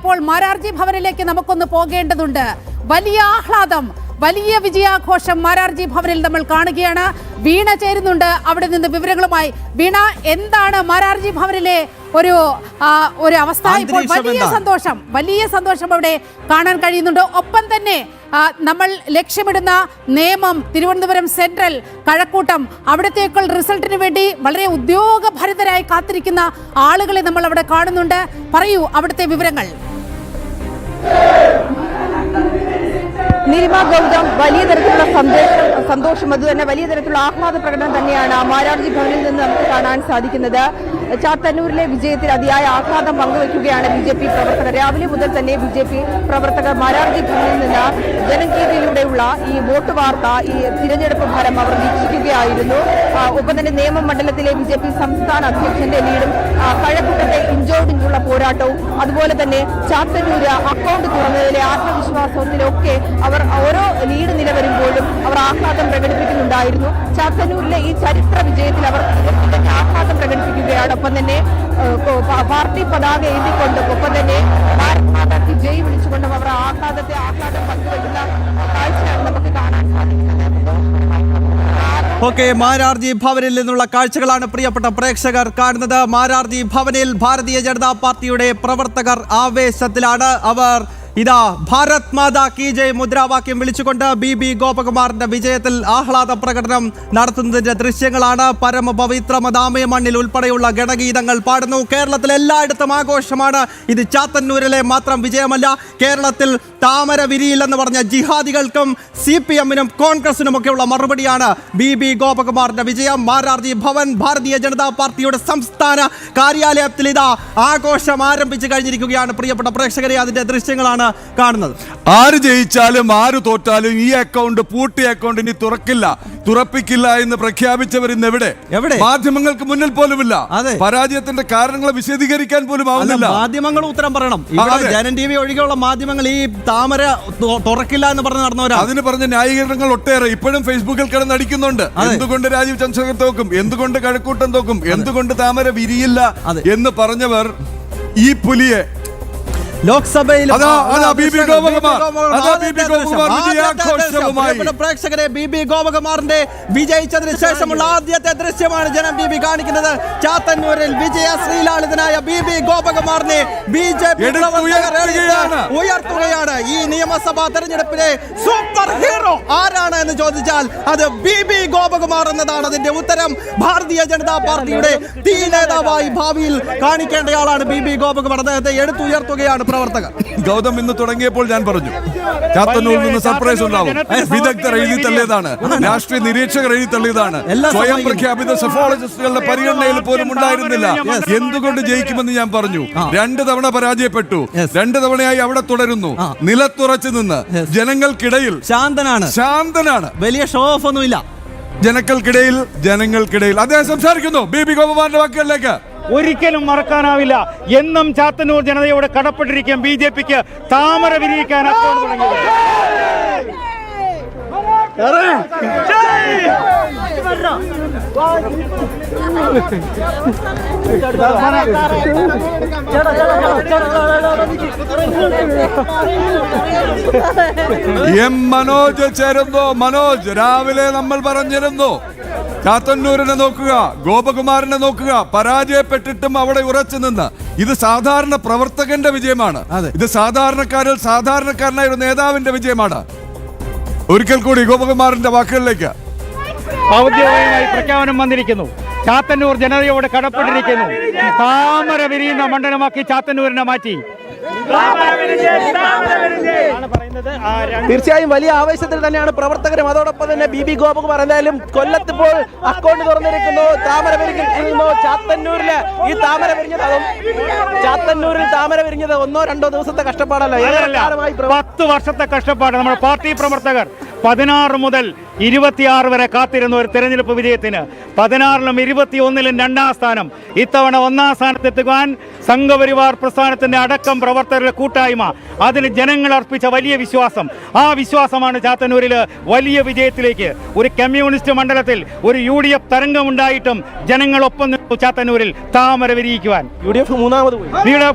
ഇപ്പോൾ മാരാർജി ഭവനിലേക്ക് നമുക്കൊന്ന് പോകേണ്ടതുണ്ട്. വലിയ ആഹ്ലാദം, വലിയ വിജയാഘോഷം മാരാർജി ഭവനിൽ നമ്മൾ കാണുകയാണ്. വീണ ചേരുന്നുണ്ട് അവിടെ നിന്ന് വിവരങ്ങളുമായി. വീണ, എന്താണ് മാരാർജി ഭവനിലെ ഒരു അവസ്ഥ? ഇപ്പോൾ വലിയ സന്തോഷം അവിടെ കാണാൻ കഴിയുന്നുണ്ട്. ഒപ്പം തന്നെ നമ്മൾ ലക്ഷ്യമിടുന്ന നേമം, തിരുവനന്തപുരം സെൻട്രൽ, കഴക്കൂട്ടം, അവിടത്തേക്കുള്ള റിസൾട്ടിന് വേണ്ടി വളരെ ഉദ്യോഗഭരിതരായി കാത്തിരിക്കുന്ന ആളുകളെ നമ്മൾ അവിടെ കാണുന്നുണ്ട്. പറയൂ അവിടുത്തെ വിവരങ്ങൾ. നീലിമ ഗൗതം, വലിയ തരത്തിലുള്ള സന്തോഷം, അതുതന്നെ വലിയ തരത്തിലുള്ള ആഹ്ലാദ പ്രകടനം തന്നെയാണ് മാരാർജി ഭവനിൽ നിന്ന് നമുക്ക് കാണാൻ സാധിക്കുന്നത്. ചാത്തന്നൂരിലെ വിജയത്തിൽ അതിയായ ആഹ്ലാദം പങ്കുവയ്ക്കുകയാണ് BJP പ്രവർത്തകർ. രാവിലെ മുതൽ തന്നെ BJP പ്രവർത്തകർ മാരാർജി ഭവനിൽ നിന്ന് ജനകീയതയിലൂടെയുള്ള ഈ വോട്ട് വാർത്ത, ഈ തിരഞ്ഞെടുപ്പ് ഫലം അവർ വീക്ഷിക്കുകയായിരുന്നു. ഒപ്പം തന്നെ നേമം മണ്ഡലത്തിലെ BJP സംസ്ഥാന അധ്യക്ഷന്റെ ലീഡും കഴക്കൂട്ടത്തെ ഇഞ്ചോടിഞ്ചുള്ള പോരാട്ടവും അതുപോലെ തന്നെ ചാത്തന്നൂര് അക്കൗണ്ട് തുറന്നതിലെ ആത്മവിശ്വാസത്തിലൊക്കെ അവർ ഓരോ ലീഡ് നിലവരുമ്പോഴും അവർ ആഹ്ലാദം പ്രകടിപ്പിക്കുന്നുണ്ടായിരുന്നു. ചാത്തന്നൂരിലെ ഈ ചരിത്ര വിജയത്തിൽ അവർ ആഹ്ലാദം പ്രകടിപ്പിക്കുകയാണ്. ഒപ്പം തന്നെ പാർട്ടി പതാക എഴുതിക്കൊണ്ടും ഒപ്പം തന്നെ ഭാരത് മാതാ കി ജയ് വിളിച്ചുകൊണ്ടും അവർ ആഹ്ലാദം പങ്കുവയ്ക്കുന്ന കാഴ്ചയാണ് നമുക്ക് കാണാൻ സാധിക്കുന്നത്. ഓക്കെ, മാരാർജി ഭവനിൽ നിന്നുള്ള കാഴ്ചകളാണ് പ്രിയപ്പെട്ട പ്രേക്ഷകർ കാണുന്നത്. മാരാർജി ഭവനിൽ ഭാരതീയ ജനതാ പാർട്ടിയുടെ പ്രവർത്തകർ ആവേശത്തിലാണ്. അവർ ഇതാ ഭാരത് മാതാ കി ജയ് മുദ്രാവാക്യം വിളിച്ചുകൊണ്ട് BB ഗോപകുമാറിന്റെ വിജയത്തിൽ ആഹ്ലാദ പ്രകടനം നടത്തുന്നതിന്റെ ദൃശ്യങ്ങളാണ്. പരമപവിത്രമദാമയ മണ്ണിൽ ഉൾപ്പെടെയുള്ള ഗണഗീതങ്ങൾ പാടുന്നു. കേരളത്തിൽ എല്ലായിടത്തും ആഘോഷമാണ്. ഇത് ചാത്തന്നൂരിലെ മാത്രം വിജയമല്ല. കേരളത്തിൽ താമര വിരിയില്ലെന്ന് പറഞ്ഞ ജിഹാദികൾക്കും CPM-നും കോൺഗ്രസിനുമൊക്കെയുള്ള മറുപടിയാണ് BB ഗോപകുമാറിന്റെ വിജയം. മാരാർജി ഭവൻ ഭാരതീയ ജനതാ പാർട്ടിയുടെ സംസ്ഥാന കാര്യാലയത്തിൽ ഇതാ ആഘോഷം ആരംഭിച്ചു കഴിഞ്ഞിരിക്കുകയാണ്. പ്രിയപ്പെട്ട പ്രേക്ഷകരെ, അതിന്റെ ദൃശ്യങ്ങളാണ് കാണുന്നത്. ആര് ജയിച്ചാലും ആര് തോറ്റാലും ഈ അക്കൗണ്ട് പൂട്ടിയ അക്കൗണ്ട് ഇനി തുറപ്പിക്കില്ല എന്ന് പ്രഖ്യാപിച്ചവർ ഇന്ന് എവിടെ? മാധ്യമങ്ങൾക്ക് മുന്നിൽ പോലുമില്ല. പരാജയത്തിന്റെ കാരണങ്ങൾ വിശദീകരിക്കാൻ പോലും ആവുന്നില്ല. മാധ്യമങ്ങൾ ഉത്തരം പറയണം. ജനൻ TV ഒഴികെയുള്ള മാധ്യമങ്ങൾ ഈ താമര തുറക്കില്ല എന്ന് പറഞ്ഞു നടന്നവരാ. അതിന് പറഞ്ഞ ന്യായീകരണങ്ങൾ ഒട്ടേറെ ഇപ്പോഴും ഫേസ്ബുക്കിൽ കിടന്നടിക്കുന്നുണ്ട്. എന്തുകൊണ്ട് രാജീവ് ചന്ദ്രശേഖർ തോക്കും, എന്തുകൊണ്ട് കഴക്കൂട്ടം തോക്കും, എന്തുകൊണ്ട് താമര വിരിയില്ല എന്ന് പറഞ്ഞവർ ഈ പുലിയെ ലോക്സഭയിൽ പ്രേക്ഷകരെ BB ഗോപകുമാറിന്റെ വിജയിച്ചതിന് ശേഷമുള്ള ആദ്യത്തെ ദൃശ്യമാണ് ജനം TV കാണിക്കുന്നത്. ചാത്തന്നൂരിൽ വിജയ ശ്രീലാളിതനായ BB ഗോപകുമാറിനെ BJP ഉയർത്തുകയാണ്. ഈ നിയമസഭാ തെരഞ്ഞെടുപ്പിലെ സൂപ്പർ ഹീറോ ആരാണ് എന്ന് ചോദിച്ചാൽ അത് BB ഗോപകുമാർ എന്നതാണ് അതിന്റെ ഉത്തരം. ഭാരതീയ ജനതാ പാർട്ടിയുടെ തീ നേതാവായി ഭാവിയിൽ കാണിക്കേണ്ടയാളാണ് BB ഗോപകുമാർ. അദ്ദേഹത്തെ എടുത്തുയർത്തുകയാണ് പ്രവർത്തകർ. ഗൗതം ഇന്ന് തുടങ്ങിയപ്പോൾ ഞാൻ പറഞ്ഞു, ചാത്തന്നൂരിൽ നിന്ന് സർപ്രൈസ് ഉണ്ടാവും. വിദഗ്ധർ എഴുതി തള്ളിയതാണ്, രാഷ്ട്രീയ നിരീക്ഷകർ എഴുതി തള്ളിയതാണ്, സ്വയം പ്രഖ്യാപിത സെഫോളജിസ്റ്റുകളുടെ പരിഗണനയിൽ പോലും ഉണ്ടായിരുന്നില്ല. എന്തുകൊണ്ട് ജയിക്കുമെന്ന് ഞാൻ പറഞ്ഞു. 2 തവണ പരാജയപ്പെട്ടു, 2 തവണയായി അവിടെ തുടരുന്നു. നിലത്തുറച്ചു നിന്ന് ജനങ്ങൾക്കിടയിൽ ശാന്തനാണ്. വലിയ ഷോ ഓഫ് ഒന്നുമില്ല. ജനങ്ങൾക്കിടയിൽ അദ്ദേഹം സംസാരിക്കുന്നു. BB ഗോപകുമാറിന്റെ വാക്കുകളിലേക്ക് ഒരിക്കലും മറക്കാനാവില്ല. എന്നും ചാത്തന്നൂർ ജനതയോട് കടപ്പെട്ടിരിക്കും BJPക്ക് താമര വിരിയിക്കാൻ അക്കൗണ്ട് തുടങ്ങിയത്. മനോജ് ചേരുന്നു. മനോജ്, രാവിലെ നമ്മൾ പറഞ്ഞിരുന്നു ചാത്തന്നൂരിനെ നോക്കുക, ഗോപകുമാറിനെ നോക്കുക, പരാജയപ്പെട്ടിട്ടും അവിടെ ഉറച്ചു നിന്ന്. ഇത് സാധാരണ പ്രവർത്തകന്റെ വിജയമാണ്. ഇത് സാധാരണക്കാരനായ ഒരു നേതാവിന്റെ വിജയമാണ്. ഒരിക്കൽ കൂടി ഗോപകുമാറിന്റെ വാക്കുകളിലേക്ക്. ഔദ്യോഗികമായി പ്രഖ്യാപനം വന്നിരിക്കുന്നു. ചാത്തന്നൂർ ജനതയോട് കടപ്പെട്ടിരിക്കുന്നു. താമര വിരിയുന്ന മണ്ഡലമാക്കി ചാത്തന്നൂരിനെ മാറ്റി. തീർച്ചയായും വലിയ ആവേശത്തിൽ തന്നെയാണ് പ്രവർത്തകരും. അതോടൊപ്പം തന്നെ BB ഗോപകുമാർ എന്തായാലും കൊല്ലത്തിപ്പോൾ അക്കൗണ്ട് തുറന്നിരിക്കുന്നു. താമര വിരിക്കുന്നു. ചാത്തന്നൂരിൽ ഈ താമര വിരിഞ്ഞത്, ചാത്തന്നൂരിൽ താമര വിരിഞ്ഞത് 1-2 ദിവസത്തെ കഷ്ടപ്പാടല്ല, 10 വർഷത്തെ കഷ്ടപ്പാട്. നമ്മുടെ പാർട്ടി പ്രവർത്തകർ 16 മുതൽ 26 വരെ കാത്തിരുന്ന ഒരു തെരഞ്ഞെടുപ്പ് വിജയത്തിന് 16ലും 21ലും 2ാം സ്ഥാനം. ഇത്തവണ 1ാം സ്ഥാനത്തെത്തുവാൻ സംഘപരിവാർ പ്രസ്ഥാനത്തിന്റെ അടക്കം പ്രവർത്തകരുടെ കൂട്ടായ്മ, അതിന് ജനങ്ങൾ അർപ്പിച്ച വലിയ വിശ്വാസം, ആ വിശ്വാസമാണ് ചാത്തന്നൂരിൽ വലിയ വിജയത്തിലേക്ക്. ഒരു കമ്മ്യൂണിസ്റ്റ് മണ്ഡലത്തിൽ ഒരു UDF തരംഗമുണ്ടായിട്ടും ജനങ്ങളൊപ്പം നിന്നു ചാത്തന്നൂരിൽ താമര വിരിയിക്കുവാൻ. UDF മൂന്നാമത്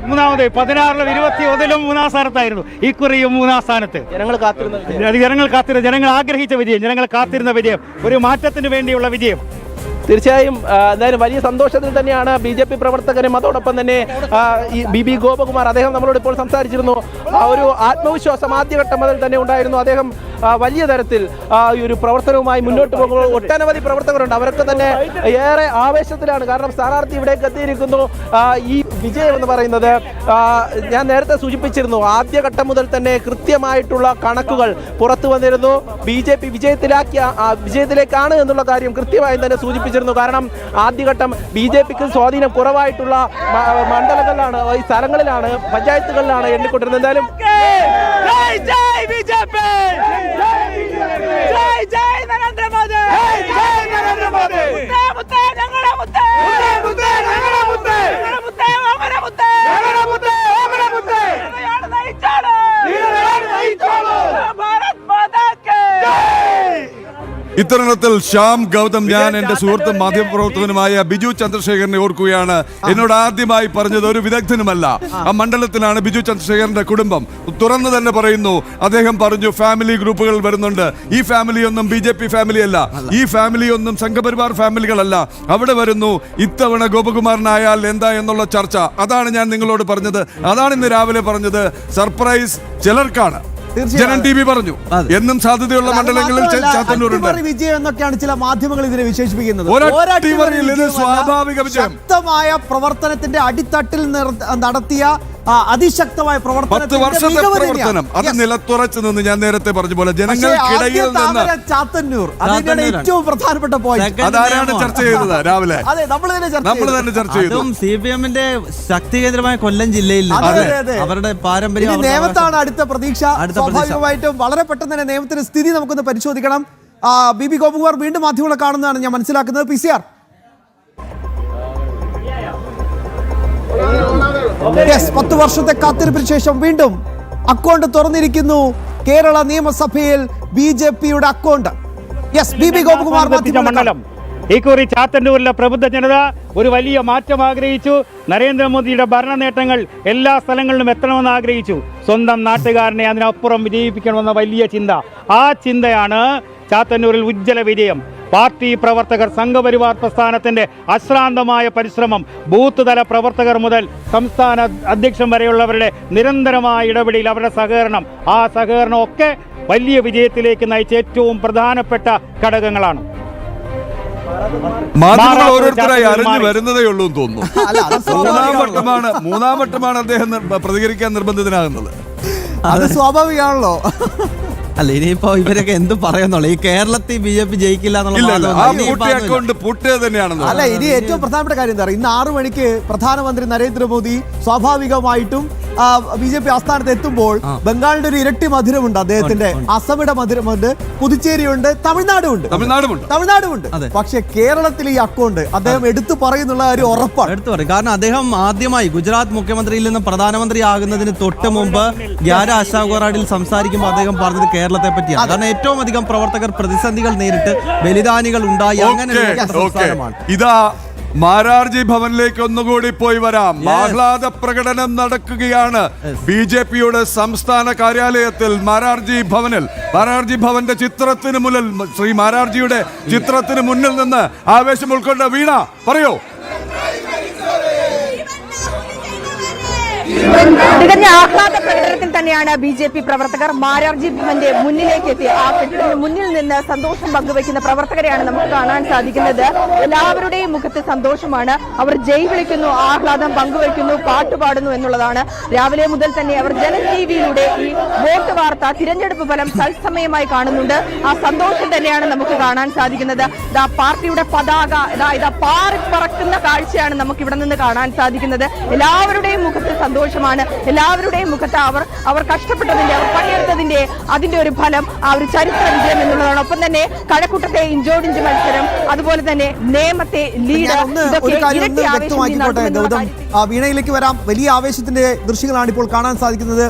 16ലും 21ലും 3ാം സ്ഥാനത്തായിരുന്നു. ഇക്കുറിയും 3ാം സ്ഥാനത്ത്. ജനങ്ങൾ കാത്തിരുന്ന ജനങ്ങൾ ആഗ്രഹിച്ച വിജയം, ജനങ്ങൾ കാത്തിരുന്ന വിജയം, ഒരു മാറ്റത്തിന് വേണ്ടിയുള്ള വിജയം. തീർച്ചയായും എന്തായാലും വലിയ സന്തോഷത്തിൽ തന്നെയാണ് BJP പ്രവർത്തകരും അതോടൊപ്പം തന്നെ ഈ BB ഗോപകുമാർ, അദ്ദേഹം നമ്മളോട് ഇപ്പോൾ സംസാരിച്ചിരുന്നു. ഒരു ആത്മവിശ്വാസം ആദ്യഘട്ടം മുതൽ തന്നെ ഉണ്ടായിരുന്നു. അദ്ദേഹം വലിയ തരത്തിൽ ഈ ഒരു പ്രവർത്തനവുമായി മുന്നോട്ട് പോകുമ്പോൾ ഒട്ടനവധി പ്രവർത്തകരുണ്ട്, അവരൊക്കെ തന്നെ ഏറെ ആവേശത്തിലാണ്. കാരണം സ്ഥാനാർത്ഥി ഇവിടേക്ക് എത്തിയിരിക്കുന്നു. ഈ വിജയം എന്ന് പറയുന്നത് ഞാൻ നേരത്തെ സൂചിപ്പിച്ചിരുന്നു, ആദ്യഘട്ടം മുതൽ തന്നെ കൃത്യമായിട്ടുള്ള കണക്കുകൾ പുറത്തു വന്നിരുന്നു. BJP വിജയത്തിലേക്കാണ് എന്നുള്ള കാര്യം കൃത്യമായി തന്നെ സൂചിപ്പിച്ചിരുന്നു. കാരണം ആദ്യഘട്ടം BJPക്ക് സ്വാധീനം കുറവായിട്ടുള്ള മണ്ഡലങ്ങളിലാണ്, ഈ സ്ഥലങ്ങളിലാണ്, പഞ്ചായത്തുകളിലാണ് എണ്ണിക്കൊണ്ടിരുന്നത്. എന്തായാലും ഇത്തരണത്തിൽ ശ്യാം ഗൗതം, ഞാൻ എന്റെ സുഹൃത്തും മാധ്യമപ്രവർത്തകനുമായ ബിജു ചന്ദ്രശേഖരനെ ഓർക്കുകയാണ്. എന്നോട് ആദ്യമായി പറഞ്ഞത് ഒരു വിദഗ്ധനുമല്ല, ആ മണ്ഡലത്തിലാണ് ബിജു ചന്ദ്രശേഖരന്റെ കുടുംബം. തുറന്നു തന്നെ പറയുന്നു. അദ്ദേഹം പറഞ്ഞു ഫാമിലി ഗ്രൂപ്പുകൾ വരുന്നുണ്ട്. ഈ ഫാമിലി ഒന്നും BJP ഫാമിലി അല്ല, ഈ ഫാമിലി ഒന്നും സംഘപരിവാർ ഫാമിലികളല്ല. അവിടെ വരുന്നു. ഇത്തവണ ഗോപകുമാരനായാൽ എന്താ എന്നുള്ള ചർച്ച, അതാണ് ഞാൻ നിങ്ങളോട് പറഞ്ഞത്. അതാണ് ഇന്ന് രാവിലെ പറഞ്ഞത്. സർപ്രൈസ് ചിലർക്കാണ്. ജനൻ TV പറഞ്ഞു എന്നും സാധ്യതയുള്ള മണ്ഡലങ്ങളിൽ ചാത്തന്നൂരുണ്ട്. വിജയം എന്നൊക്കെയാണ് ചില മാധ്യമങ്ങൾ ഇതിനെ വിശേഷിപ്പിക്കുന്നത്. സ്വാഭാവിക വിജയം. ശക്തമായ പ്രവർത്തനത്തിന്റെ അടിത്തട്ടിൽ നടത്തിയ അതിശക്തമായ 10 വർഷത്തെ പ്രവർത്തനം, അത് നിലത്തുറച്ചു നിന്ന് ഞാൻ നേരത്തെ പറഞ്ഞ പോലെ ജനങ്ങൾക്കിടയിൽ നിന്ന് ചാത്തന്നൂർ അതിന്റെ ഏറ്റവും പ്രധാനപ്പെട്ട പോയിന്റ്. അതാരാണ് ചർച്ച ചെയ്തത് രാവിലെ? അതെ, നമ്മൾ തന്നെ ചർച്ച ചെയ്തു. CPM-ന്റെ ശക്തി കേന്ദ്രമായ കൊല്ലം ജില്ലയിൽ അവരുടെ പാരമ്പര്യം നിയമത്താണ് അടുത്ത പ്രതീക്ഷ. സ്വാഭാവികമായിട്ടും വളരെ പെട്ടെന്ന് തന്നെ നിയമത്തിന്റെ സ്ഥിതി നമുക്കൊന്ന് പരിശോധിക്കണം. BB ഗോപകുമാർ വീണ്ടും മാധ്യമങ്ങളെ കാണുന്നതാണ് ഞാൻ മനസ്സിലാക്കുന്നത്. PCR 10 വർഷത്തെ കാത്തിരിപ്പിന് ശേഷം വീണ്ടും അക്കൗണ്ട് തുറന്നിരിക്കുന്നു കേരള നിയമസഭയിൽ BJPയുടെ അക്കൗണ്ട്. BB ഗോപകുമാർ മണ്ഡലം ഇക്കുറി ചാത്തന്നൂരിലെ പ്രബുദ്ധ ജനത ഒരു വലിയ മാറ്റം ആഗ്രഹിച്ചു. നരേന്ദ്രമോദിയുടെ ഭരണ നേട്ടങ്ങൾ എല്ലാ സ്ഥലങ്ങളിലും എത്തണമെന്ന് ആഗ്രഹിച്ചു. സ്വന്തം നാട്ടുകാരനെ അതിനപ്പുറം വിജയിപ്പിക്കണമെന്ന വലിയ ചിന്ത, ആ ചിന്തയാണ് ചാത്തന്നൂരിൽ ഉജ്ജ്വല വിജയം. പാർട്ടി പ്രവർത്തകർ, സംഘപരിവാർ പ്രസ്ഥാനത്തിന്റെ അശ്രാന്തമായ പരിശ്രമം, ബൂത്ത് തല പ്രവർത്തകർ മുതൽ സംസ്ഥാന അധ്യക്ഷൻ വരെയുള്ളവരുടെ നിരന്തരമായ ഇടപെടൽ, അവരുടെ സഹകരണം, ആ സഹകരണം ഒക്കെ വലിയ വിജയത്തിലേക്ക് നയിച്ച ഏറ്റവും പ്രധാനപ്പെട്ട ഘടകങ്ങളാണ്. മാധ്യമങ്ങൾ ഓരോരുത്തരായി അറിഞ്ഞു വരുന്നതേ ഉള്ളൂ എന്ന് തോന്നുന്നു. മൂന്നാം വട്ടമാണ് അദ്ദേഹം പ്രതികരിക്കാൻ നിർബന്ധിതനാകുന്നത്. അത് സ്വാഭാവികമാണല്ലോ. അല്ല, ഇനിയിപ്പോ ഇവരൊക്കെ എന്ത് പറയുന്നുള്ളൂ? ഈ കേരളത്തിൽ BJP ജയിക്കില്ല അല്ല, ഇനി ഏറ്റവും പ്രധാനപ്പെട്ട കാര്യം എന്താ പറയുക, ഇന്ന് 6 മണിക്ക് പ്രധാനമന്ത്രി നരേന്ദ്രമോദി സ്വാഭാവികമായിട്ടും BJP ആസ്ഥാനത്ത് എത്തുമ്പോൾ ബംഗാളിന്റെ ഒരു ഇരട്ടി മധുരമുണ്ട് അദ്ദേഹത്തിന്റെ. അസമിന്റെ മധുരമുണ്ട്, പുതുച്ചേരിയുണ്ട്, തമിഴ്നാടുമുണ്ട്. പക്ഷെ കേരളത്തിൽ ഈ അക്കൗണ്ട് അദ്ദേഹം എടുത്തു പറയുന്നുള്ള ഒരു ഉറപ്പാണ്. എടുത്തു പറയും. കാരണം അദ്ദേഹം ആദ്യമായി ഗുജറാത്ത് മുഖ്യമന്ത്രിയിൽ നിന്ന് പ്രധാനമന്ത്രി ആകുന്നതിന് തൊട്ട് മുമ്പ് ഗ്യാര ആശാഗോറാഡിൽ സംസാരിക്കുമ്പോൾ അദ്ദേഹം പറഞ്ഞത് കേരളത്തെ പറ്റിയാണ്. കാരണം ഏറ്റവും അധികം പ്രവർത്തകർ പ്രതിസന്ധികൾ നേരിട്ട് ബലിദാനികൾ ഉണ്ടായി. അങ്ങനെ ഇതാ മാരാർജി ഭവനിലേക്ക് ഒന്നുകൂടി പോയി വരാം. ആഹ്ലാദ പ്രകടനം നടക്കുകയാണ് BJPയുടെ സംസ്ഥാന കാര്യാലയത്തിൽ. മാരാർജി ഭവന്റെ ചിത്രത്തിന് മുന്നിൽ, ശ്രീ മാരാർജിയുടെ ചിത്രത്തിന് മുന്നിൽ നിന്ന് ആവേശം ഉൾക്കൊണ്ട വീണ പറയൂ. തികഞ്ഞ ആഹ്ലാദ പ്രകടനത്തിൽ തന്നെയാണ് BJP പ്രവർത്തകർ മാരാർജി ഭവന്റെ മുന്നിലേക്ക് എത്തി. ആ കെട്ടിടത്തിന് മുന്നിൽ നിന്ന് സന്തോഷം പങ്കുവയ്ക്കുന്ന പ്രവർത്തകരെയാണ് നമുക്ക് കാണാൻ സാധിക്കുന്നത്. എല്ലാവരുടെയും മുഖത്ത് സന്തോഷമാണ്. അവർ ജയ് വിളിക്കുന്നു, ആഹ്ലാദം പങ്കുവയ്ക്കുന്നു, പാട്ടുപാടുന്നു എന്നുള്ളതാണ്. രാവിലെ മുതൽ തന്നെ അവർ ജനൻ TVയിലൂടെ ഈ വോട്ട് വാർത്ത, തിരഞ്ഞെടുപ്പ് ഫലം തത്സമയമായി കാണുന്നുണ്ട്. ആ സന്തോഷം തന്നെയാണ് നമുക്ക് കാണാൻ സാധിക്കുന്നത്. ഇതാ പാർട്ടിയുടെ പതാക ഇതാ പാറിപ്പറക്കുന്ന കാഴ്ചയാണ് നമുക്ക് ഇവിടെ നിന്ന് കാണാൻ സാധിക്കുന്നത്. എല്ലാവരുടെയും മുഖത്ത് സന്തോഷമാണ്. സന്തോഷമാണ് എല്ലാവരുടെയും മുഖത്ത്. അവർ കഷ്ടപ്പെട്ടതിന്റെ, അവർ പണിയെടുത്തതിന്റെ അതിന്റെ ഒരു ഫലം, ആ ഒരു ചരിത്ര വിജയം എന്നുള്ളതാണ്. ഒപ്പം തന്നെ കഴക്കൂട്ടത്തെ ഇഞ്ചോടിഞ്ച് മത്സരം, അതുപോലെ തന്നെ നേമത്തെ ലീഡ്, ഒരു കാര്യം വ്യക്തമാക്കിക്കോട്ടെ ഗൗതം, വീണയിലേക്ക് വരാം. വലിയ ആവേശത്തിന്റെ ദൃശ്യങ്ങളാണ് ഇപ്പോൾ കാണാൻ സാധിക്കുന്നത്.